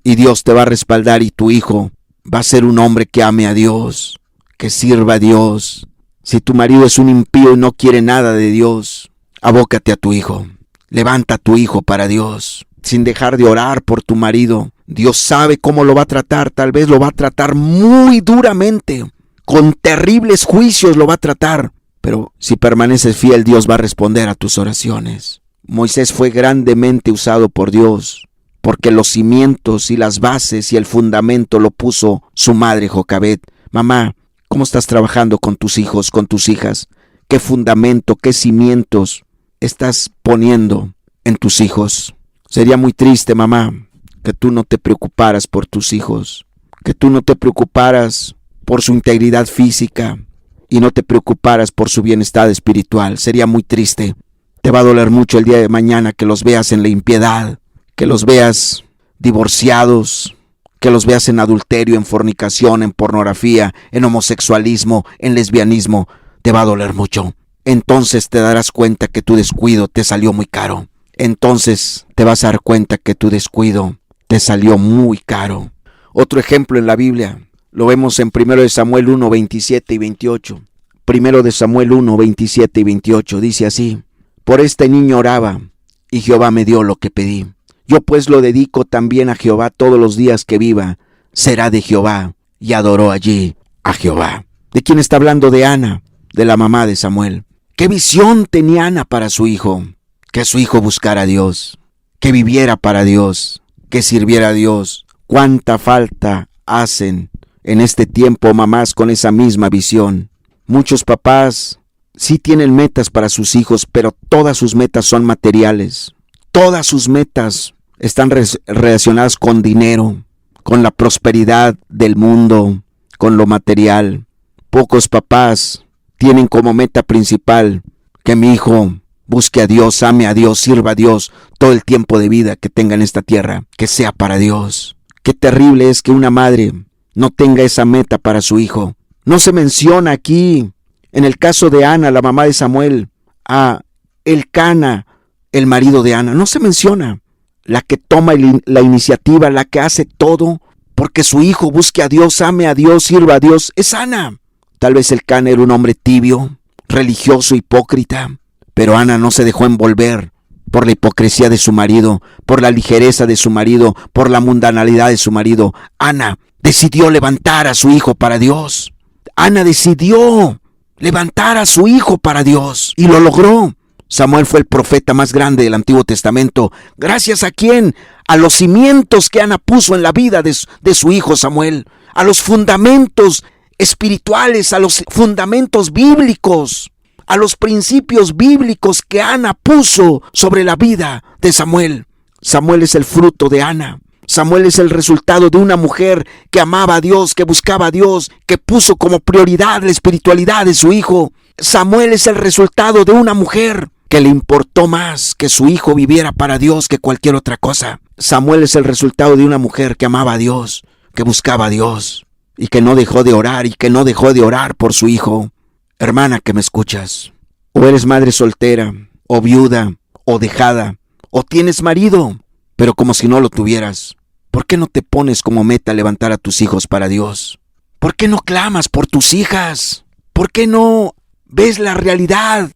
y Dios te va a respaldar, y tu hijo va a ser un hombre que ame a Dios, que sirva a Dios. Si tu marido es un impío y no quiere nada de Dios, abócate a tu hijo. Levanta a tu hijo para Dios, sin dejar de orar por tu marido. Dios sabe cómo lo va a tratar. Tal vez lo va a tratar muy duramente, con terribles juicios lo va a tratar. Pero si permaneces fiel, Dios va a responder a tus oraciones. Moisés fue grandemente usado por Dios, porque los cimientos y las bases y el fundamento lo puso su madre Jocabed. Mamá, ¿cómo estás trabajando con tus hijos, con tus hijas? ¿Qué fundamento, qué cimientos estás poniendo en tus hijos? Sería muy triste, mamá, que tú no te preocuparas por tus hijos, que tú no te preocuparas por su integridad física y no te preocuparas por su bienestar espiritual. Sería muy triste. Te va a doler mucho el día de mañana que los veas en la impiedad, que los veas divorciados, que los veas en adulterio, en fornicación, en pornografía, en homosexualismo, en lesbianismo. Te va a doler mucho. Entonces te darás cuenta que tu descuido te salió muy caro. Entonces te vas a dar cuenta que tu descuido te salió muy caro. Otro ejemplo en la Biblia lo vemos en 1 Samuel 1, 27 y 28. 1 Samuel 1, 27 y 28 dice así: Por este niño oraba, y Jehová me dio lo que pedí. Yo pues lo dedico también a Jehová todos los días que viva. Será de Jehová. Y adoró allí a Jehová. ¿De quién está hablando? De Ana, de la mamá de Samuel. ¿Qué visión tenía Ana para su hijo? Que su hijo buscara a Dios, que viviera para Dios, que sirviera a Dios. ¿Cuánta falta hacen en este tiempo mamás con esa misma visión? Muchos papás sí tienen metas para sus hijos, pero todas sus metas son materiales. Todas sus metas están relacionadas con dinero, con la prosperidad del mundo, con lo material. Pocos papás tienen como meta principal que mi hijo busque a Dios, ame a Dios, sirva a Dios todo el tiempo de vida que tenga en esta tierra, que sea para Dios. Qué terrible es que una madre no tenga esa meta para su hijo. No se menciona aquí, en el caso de Ana, la mamá de Samuel, a Elcana, el marido de Ana. No se menciona. La que toma la iniciativa, la que hace todo, porque su hijo busque a Dios, ame a Dios, sirva a Dios, es Ana. Tal vez Elcana era un hombre tibio, religioso, hipócrita, pero Ana no se dejó envolver por la hipocresía de su marido, por la ligereza de su marido, por la mundanalidad de su marido. Ana decidió levantar a su hijo para Dios. Ana decidió levantar a su hijo para Dios y lo logró. Samuel fue el profeta más grande del Antiguo Testamento. ¿Gracias a quién? A los cimientos que Ana puso en la vida de su hijo Samuel, a los fundamentos espirituales, a los fundamentos bíblicos, a los principios bíblicos que Ana puso sobre la vida de Samuel. Samuel es el fruto de Ana. Samuel es el resultado de una mujer que amaba a Dios, que buscaba a Dios, que puso como prioridad la espiritualidad de su hijo. Samuel es el resultado de una mujer que le importó más que su hijo viviera para Dios que cualquier otra cosa. Samuel es el resultado de una mujer que amaba a Dios, que buscaba a Dios y que no dejó de orar por su hijo. Hermana que me escuchas, o eres madre soltera, o viuda, o dejada, o tienes marido, pero como si no lo tuvieras. ¿Por qué no te pones como meta levantar a tus hijos para Dios? ¿Por qué no clamas por tus hijas? ¿Por qué no ves la realidad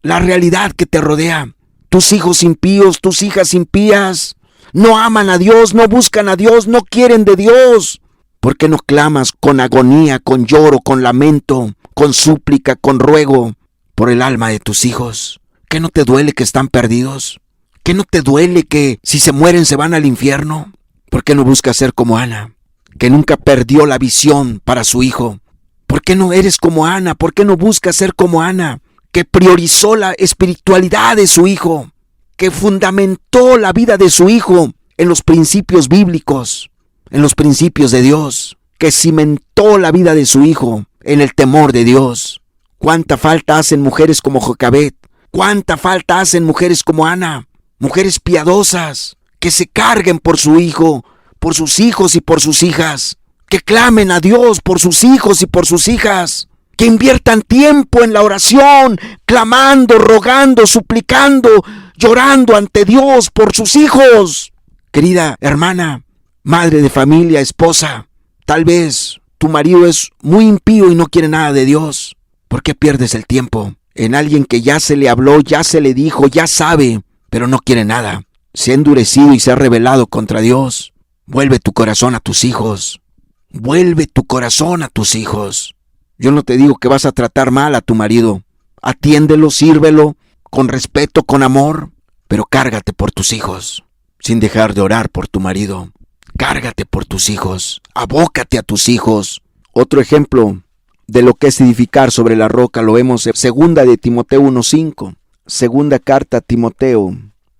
que te rodea? Tus hijos impíos, tus hijas impías, no aman a Dios, no buscan a Dios, no quieren de Dios. ¿Por qué no clamas con agonía, con lloro, con lamento, con súplica, con ruego por el alma de tus hijos? ¿Qué no te duele que están perdidos? ¿Qué no te duele que si se mueren se van al infierno? ¿Por qué no buscas ser como Ana, que nunca perdió la visión para su hijo? ¿Por qué no eres como Ana? ¿Por qué no buscas ser como Ana, que priorizó la espiritualidad de su hijo, que fundamentó la vida de su hijo en los principios bíblicos, en los principios de Dios, que cimentó la vida de su hijo en el temor de Dios? ¿Cuánta falta hacen mujeres como Jocabet? ¿Cuánta falta hacen mujeres como Ana? Mujeres piadosas, que se carguen por su hijo, por sus hijos y por sus hijas, que clamen a Dios por sus hijos y por sus hijas, que inviertan tiempo en la oración, clamando, rogando, suplicando, llorando ante Dios por sus hijos. Querida hermana, madre de familia, esposa, tal vez tu marido es muy impío y no quiere nada de Dios. ¿Por qué pierdes el tiempo en alguien que ya se le habló, ya se le dijo, ya sabe, pero no quiere nada? Se ha endurecido y se ha rebelado contra Dios. Vuelve tu corazón a tus hijos. Vuelve tu corazón a tus hijos. Yo no te digo que vas a tratar mal a tu marido. Atiéndelo, sírvelo, con respeto, con amor, pero cárgate por tus hijos, sin dejar de orar por tu marido. Cárgate por tus hijos, abócate a tus hijos. Otro ejemplo de lo que es edificar sobre la roca lo vemos en 2 de Timoteo 1:5. Segunda carta a Timoteo,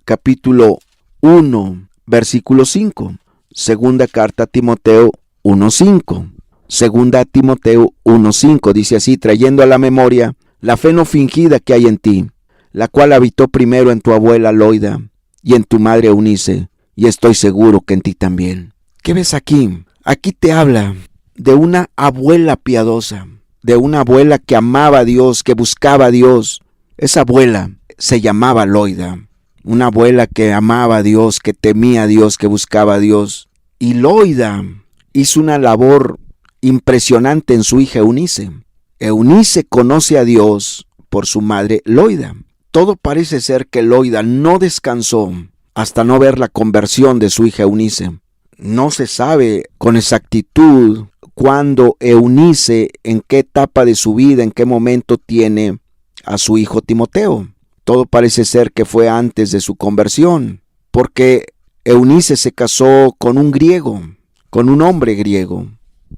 capítulo 1, versículo 5. Segunda carta a Timoteo 1:5. Segunda a Timoteo 1:5 dice así: trayendo a la memoria la fe no fingida que hay en ti, la cual habitó primero en tu abuela Loida y en tu madre Eunice, y estoy seguro que en ti también. ¿Qué ves aquí? Aquí te habla de una abuela piadosa, de una abuela que amaba a Dios, que buscaba a Dios. Esa abuela se llamaba Loida, una abuela que amaba a Dios, que temía a Dios, que buscaba a Dios. Y Loida hizo una labor impresionante en su hija Eunice. Eunice conoce a Dios por su madre Loida. Todo parece ser que Loida no descansó hasta no ver la conversión de su hija Eunice. No se sabe con exactitud cuándo Eunice, en qué etapa de su vida, en qué momento tiene a su hijo Timoteo. Todo parece ser que fue antes de su conversión, porque Eunice se casó con un griego, con un hombre griego,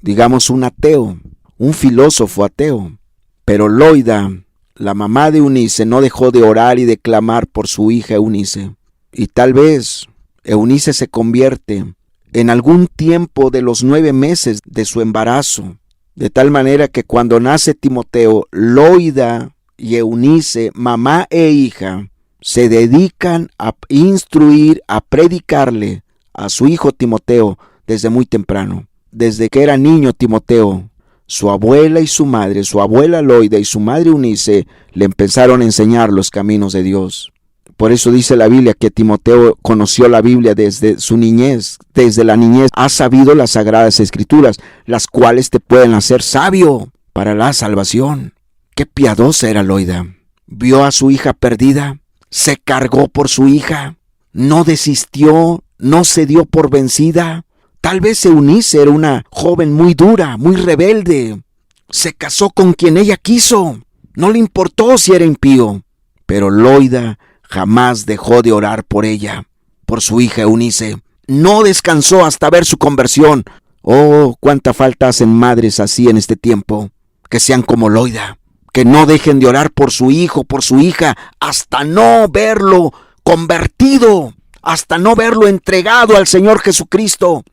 digamos un ateo, un filósofo ateo. Pero Loida, la mamá de Eunice, no dejó de orar y de clamar por su hija Eunice. Y tal vez Eunice se convierte en algún tiempo de los 9 meses de su embarazo, de tal manera que cuando nace Timoteo, Loida y Eunice, mamá e hija, se dedican a instruir, a predicarle a su hijo Timoteo desde muy temprano. Desde que era niño Timoteo, su abuela y su madre, su abuela Loida y su madre Eunice, le empezaron a enseñar los caminos de Dios. Por eso dice la Biblia que Timoteo conoció la Biblia desde su niñez. Desde la niñez ha sabido las sagradas escrituras, las cuales te pueden hacer sabio para la salvación. Qué piadosa era Loida. Vio a su hija perdida, se cargó por su hija, no desistió, no se dio por vencida. Tal vez Eunice era una joven muy dura, muy rebelde. Se casó con quien ella quiso. No le importó si era impío. Pero Loida jamás dejó de orar por ella, por su hija Eunice. No descansó hasta ver su conversión. Oh, cuánta falta hacen madres así en este tiempo. Que sean como Loida, que no dejen de orar por su hijo, por su hija, hasta no verlo convertido, hasta no verlo entregado al Señor Jesucristo,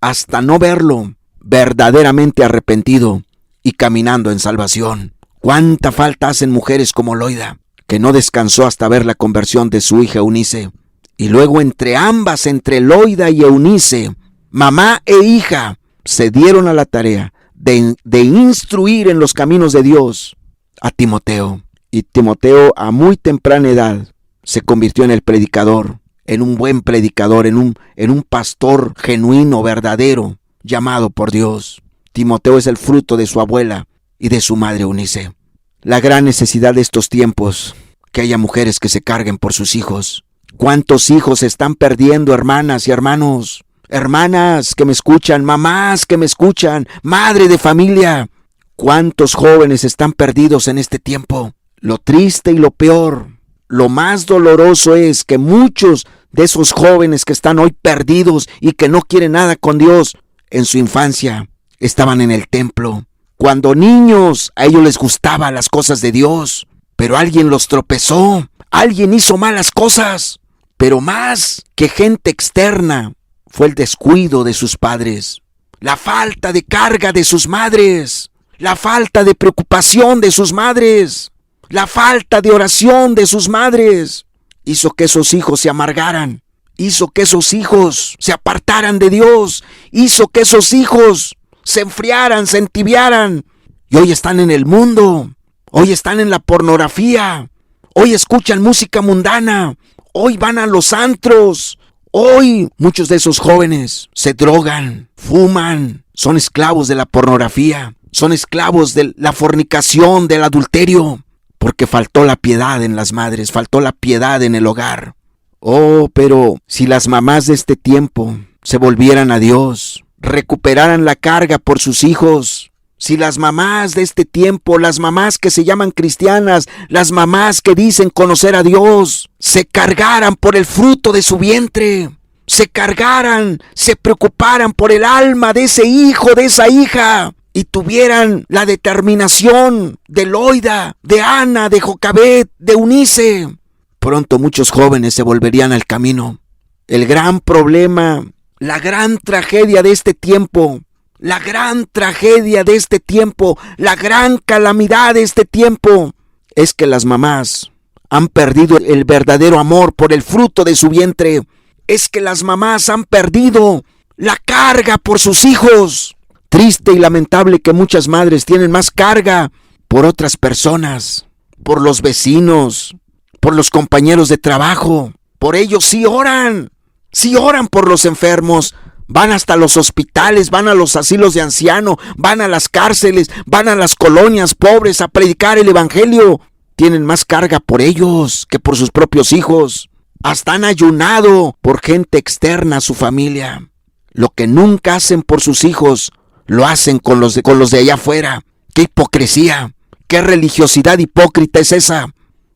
hasta no verlo verdaderamente arrepentido y caminando en salvación. Cuánta falta hacen mujeres como Loida, que no descansó hasta ver la conversión de su hija Eunice. Y luego entre ambas, entre Loida y Eunice, mamá e hija, se dieron a la tarea de instruir en los caminos de Dios a Timoteo. Y Timoteo a muy temprana edad se convirtió en el predicador, en un buen predicador, en un pastor genuino, verdadero, llamado por Dios. Timoteo es el fruto de su abuela y de su madre Eunice. La gran necesidad de estos tiempos, que haya mujeres que se carguen por sus hijos. ¿Cuántos hijos se están perdiendo, hermanas y hermanos? Hermanas que me escuchan, mamás que me escuchan, madre de familia. ¿Cuántos jóvenes están perdidos en este tiempo? Lo triste y lo peor, lo más doloroso es que muchos de esos jóvenes que están hoy perdidos y que no quieren nada con Dios, en su infancia estaban en el templo. Cuando niños, a ellos les gustaban las cosas de Dios, pero alguien los tropezó, alguien hizo malas cosas. Pero más que gente externa, fue el descuido de sus padres, la falta de carga de sus madres, la falta de preocupación de sus madres, la falta de oración de sus madres, hizo que esos hijos se amargaran, hizo que esos hijos se apartaran de Dios, hizo que esos hijos se enfriaran, se entibiaran, y hoy están en el mundo, hoy están en la pornografía, hoy escuchan música mundana, hoy van a los antros, hoy muchos de esos jóvenes se drogan, fuman, son esclavos de la pornografía, son esclavos de la fornicación, del adulterio, porque faltó la piedad en las madres, faltó la piedad en el hogar. Oh, pero si las mamás de este tiempo se volvieran a Dios, recuperaran la carga por sus hijos, si las mamás de este tiempo, las mamás que se llaman cristianas, las mamás que dicen conocer a Dios, se cargaran por el fruto de su vientre, se cargaran, se preocuparan por el alma de ese hijo, de esa hija, y tuvieran la determinación de Loida, de Ana, de Jocabed, de Eunice, pronto muchos jóvenes se volverían al camino. El gran problema, la gran tragedia de este tiempo, la gran tragedia de este tiempo, la gran calamidad de este tiempo, es que las mamás han perdido el verdadero amor por el fruto de su vientre. Es que las mamás han perdido la carga por sus hijos. Triste y lamentable que muchas madres tienen más carga por otras personas, por los vecinos, por los compañeros de trabajo. Por ellos sí oran por los enfermos. Van hasta los hospitales, van a los asilos de ancianos, van a las cárceles, van a las colonias pobres a predicar el evangelio. Tienen más carga por ellos que por sus propios hijos. Hasta han ayunado por gente externa a su familia. Lo que nunca hacen por sus hijos, lo hacen con los de allá afuera. ¡Qué hipocresía! ¡Qué religiosidad hipócrita es esa!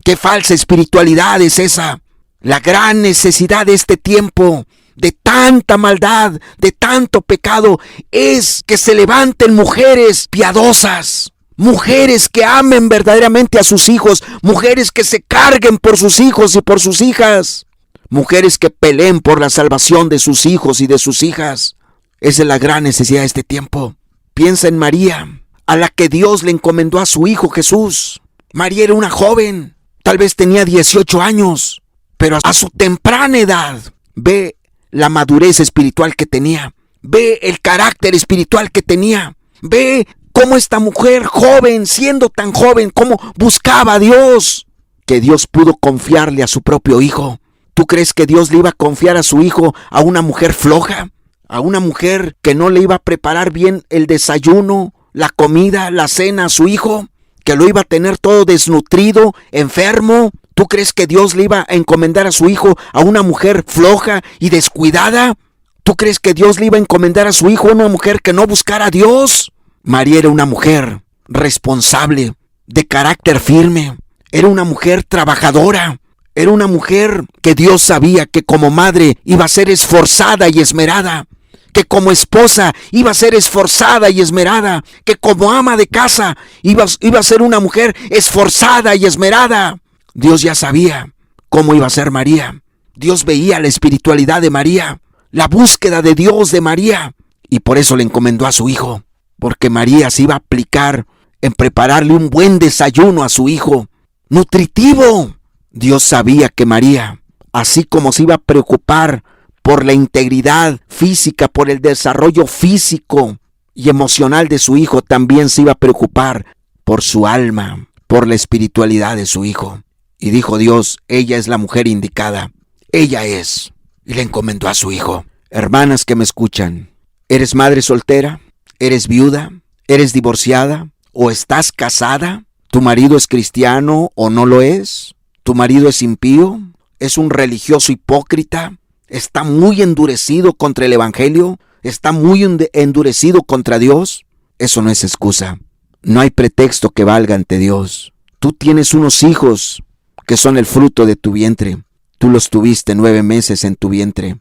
¡Qué falsa espiritualidad es esa! La gran necesidad de este tiempo, de tanta maldad, de tanto pecado, es que se levanten mujeres piadosas, mujeres que amen verdaderamente a sus hijos, mujeres que se carguen por sus hijos y por sus hijas, mujeres que peleen por la salvación de sus hijos y de sus hijas. Esa es la gran necesidad de este tiempo. Piensa en María, a la que Dios le encomendó a su Hijo Jesús. María era una joven, tal vez tenía 18 años, pero a su temprana edad, ve la madurez espiritual que tenía, ve el carácter espiritual que tenía, ve cómo esta mujer joven, siendo tan joven, cómo buscaba a Dios, que Dios pudo confiarle a su propio hijo. ¿Tú crees que Dios le iba a confiar a su hijo a una mujer floja? ¿A una mujer que no le iba a preparar bien el desayuno, la comida, la cena a su hijo? ¿Que lo iba a tener todo desnutrido, enfermo? ¿Tú crees que Dios le iba a encomendar a su hijo a una mujer floja y descuidada? ¿Tú crees que Dios le iba a encomendar a su hijo a una mujer que no buscara a Dios? María era una mujer responsable, de carácter firme. Era una mujer trabajadora. Era una mujer que Dios sabía que como madre iba a ser esforzada y esmerada. Que como esposa iba a ser esforzada y esmerada. Que como ama de casa iba a ser una mujer esforzada y esmerada. Dios ya sabía cómo iba a ser María. Dios veía la espiritualidad de María, la búsqueda de Dios de María, y por eso le encomendó a su hijo, porque María se iba a aplicar en prepararle un buen desayuno a su hijo, nutritivo. Dios sabía que María, así como se iba a preocupar por la integridad física, por el desarrollo físico y emocional de su hijo, también se iba a preocupar por su alma, por la espiritualidad de su hijo. Y dijo Dios, ella es la mujer indicada, ella es. Y le encomendó a su hijo. Hermanas que me escuchan, ¿eres madre soltera? ¿Eres viuda? ¿Eres divorciada? ¿O estás casada? ¿Tu marido es cristiano o no lo es? ¿Tu marido es impío? ¿Es un religioso hipócrita? ¿Está muy endurecido contra el evangelio? ¿Está muy endurecido contra Dios? Eso no es excusa. No hay pretexto que valga ante Dios. Tú tienes unos hijos que son el fruto de tu vientre. Tú los tuviste 9 meses en tu vientre.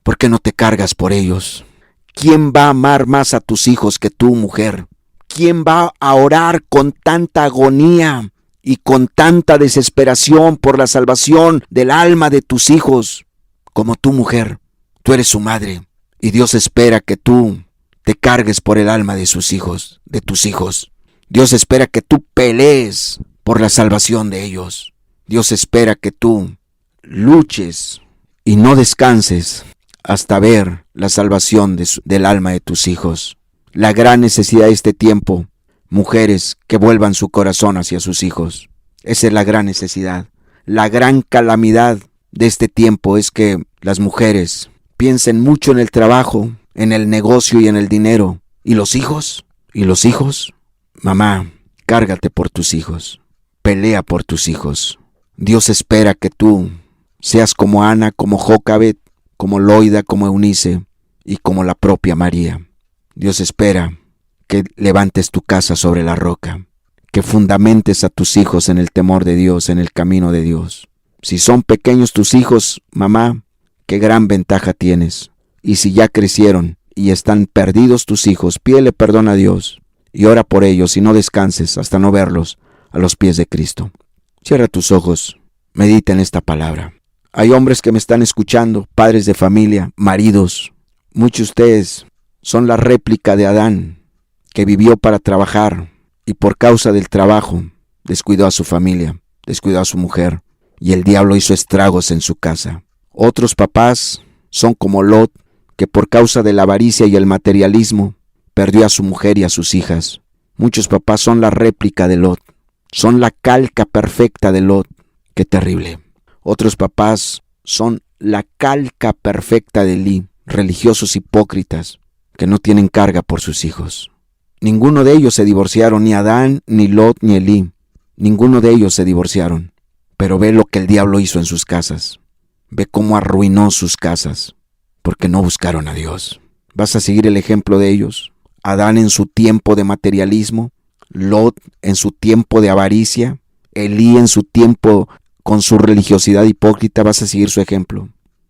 ¿Por qué no te cargas por ellos? ¿Quién va a amar más a tus hijos que tú, mujer? ¿Quién va a orar con tanta agonía y con tanta desesperación por la salvación del alma de tus hijos como tú, mujer? Tú eres su madre y Dios espera que tú te cargues por el alma de sus hijos, de tus hijos. Dios espera que tú pelees por la salvación de ellos. Dios espera que tú luches y no descanses hasta ver la salvación del alma de tus hijos. La gran necesidad de este tiempo, mujeres que vuelvan su corazón hacia sus hijos. Esa es la gran necesidad. La gran calamidad de este tiempo es que las mujeres piensen mucho en el trabajo, en el negocio y en el dinero. ¿Y los hijos? ¿Y los hijos? Mamá, cárgate por tus hijos. Pelea por tus hijos. Dios espera que tú seas como Ana, como Jocabet, como Loida, como Eunice y como la propia María. Dios espera que levantes tu casa sobre la roca, que fundamentes a tus hijos en el temor de Dios, en el camino de Dios. Si son pequeños tus hijos, mamá, qué gran ventaja tienes. Y si ya crecieron y están perdidos tus hijos, pídele perdón a Dios y ora por ellos y no descanses hasta no verlos a los pies de Cristo. Cierra tus ojos, medita en esta palabra. Hay hombres que me están escuchando, padres de familia, maridos. Muchos de ustedes son la réplica de Adán, que vivió para trabajar y por causa del trabajo descuidó a su familia, descuidó a su mujer y el diablo hizo estragos en su casa. Otros papás son como Lot, que por causa de la avaricia y el materialismo perdió a su mujer y a sus hijas. Muchos papás son la réplica de Lot, son la calca perfecta de Lot. Qué terrible. Otros papás son la calca perfecta de Elí, religiosos hipócritas que no tienen carga por sus hijos. Ninguno de ellos se divorciaron, ni Adán, ni Lot, ni Elí. Ninguno de ellos se divorciaron. Pero ve lo que el diablo hizo en sus casas. Ve cómo arruinó sus casas, porque no buscaron a Dios. ¿Vas a seguir el ejemplo de ellos? Adán en su tiempo de materialismo, Lot en su tiempo de avaricia, Elí en su tiempo con su religiosidad hipócrita. ¿Vas a seguir su ejemplo?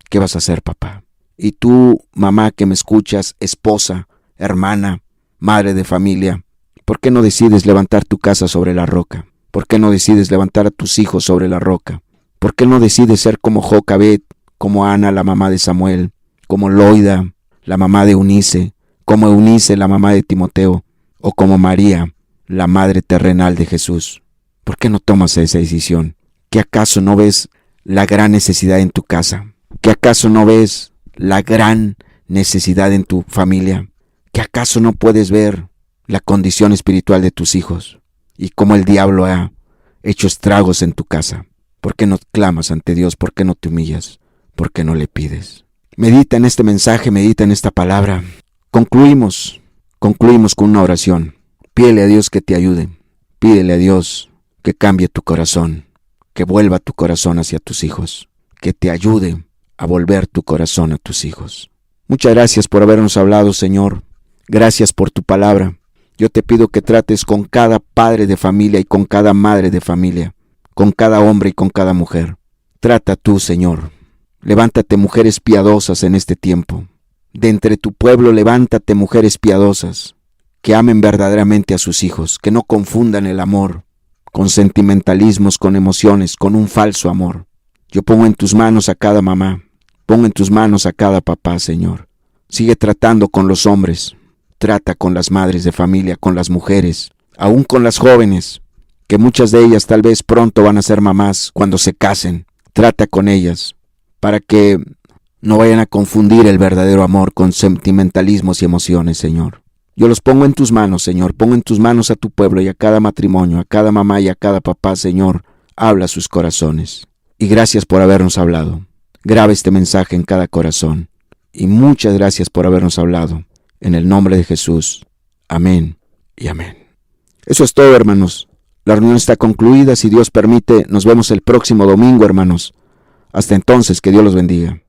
¿Qué vas a hacer, papá? Y tú, mamá que me escuchas, esposa, hermana, madre de familia, ¿por qué no decides levantar tu casa sobre la roca? ¿Por qué no decides levantar a tus hijos sobre la roca? ¿Por qué no decides ser como Jocabet, como Ana, la mamá de Samuel, como Loida, la mamá de Eunice, como Eunice, la mamá de Timoteo, o como María, la madre terrenal de Jesús. ¿Por qué no tomas esa decisión? ¿Qué acaso no ves la gran necesidad en tu casa? ¿Qué acaso no ves la gran necesidad en tu familia? ¿Qué acaso no puedes ver la condición espiritual de tus hijos y cómo el diablo ha hecho estragos en tu casa? ¿Por qué no clamas ante Dios? ¿Por qué no te humillas? ¿Por qué no le pides? Medita en este mensaje, medita en esta palabra. Concluimos con una oración. Pídele a Dios que te ayude. Pídele a Dios que cambie tu corazón, que vuelva tu corazón hacia tus hijos, que te ayude a volver tu corazón a tus hijos. Muchas gracias por habernos hablado, Señor. Gracias por tu palabra. Yo te pido que trates con cada padre de familia y con cada madre de familia, con cada hombre y con cada mujer. Trata tú, Señor. Levántate mujeres piadosas en este tiempo. De entre tu pueblo levántate mujeres piadosas, que amen verdaderamente a sus hijos, que no confundan el amor con sentimentalismos, con emociones, con un falso amor. Yo pongo en tus manos a cada mamá, pongo en tus manos a cada papá, Señor. Sigue tratando con los hombres, trata con las madres de familia, con las mujeres, aún con las jóvenes, que muchas de ellas tal vez pronto van a ser mamás cuando se casen. Trata con ellas, para que no vayan a confundir el verdadero amor con sentimentalismos y emociones, Señor. Yo los pongo en tus manos, Señor. Pongo en tus manos a tu pueblo y a cada matrimonio, a cada mamá y a cada papá, Señor. Habla a sus corazones. Y gracias por habernos hablado. Graba este mensaje en cada corazón. Y muchas gracias por habernos hablado. En el nombre de Jesús. Amén y amén. Eso es todo, hermanos. La reunión está concluida. Si Dios permite, nos vemos el próximo domingo, hermanos. Hasta entonces, que Dios los bendiga.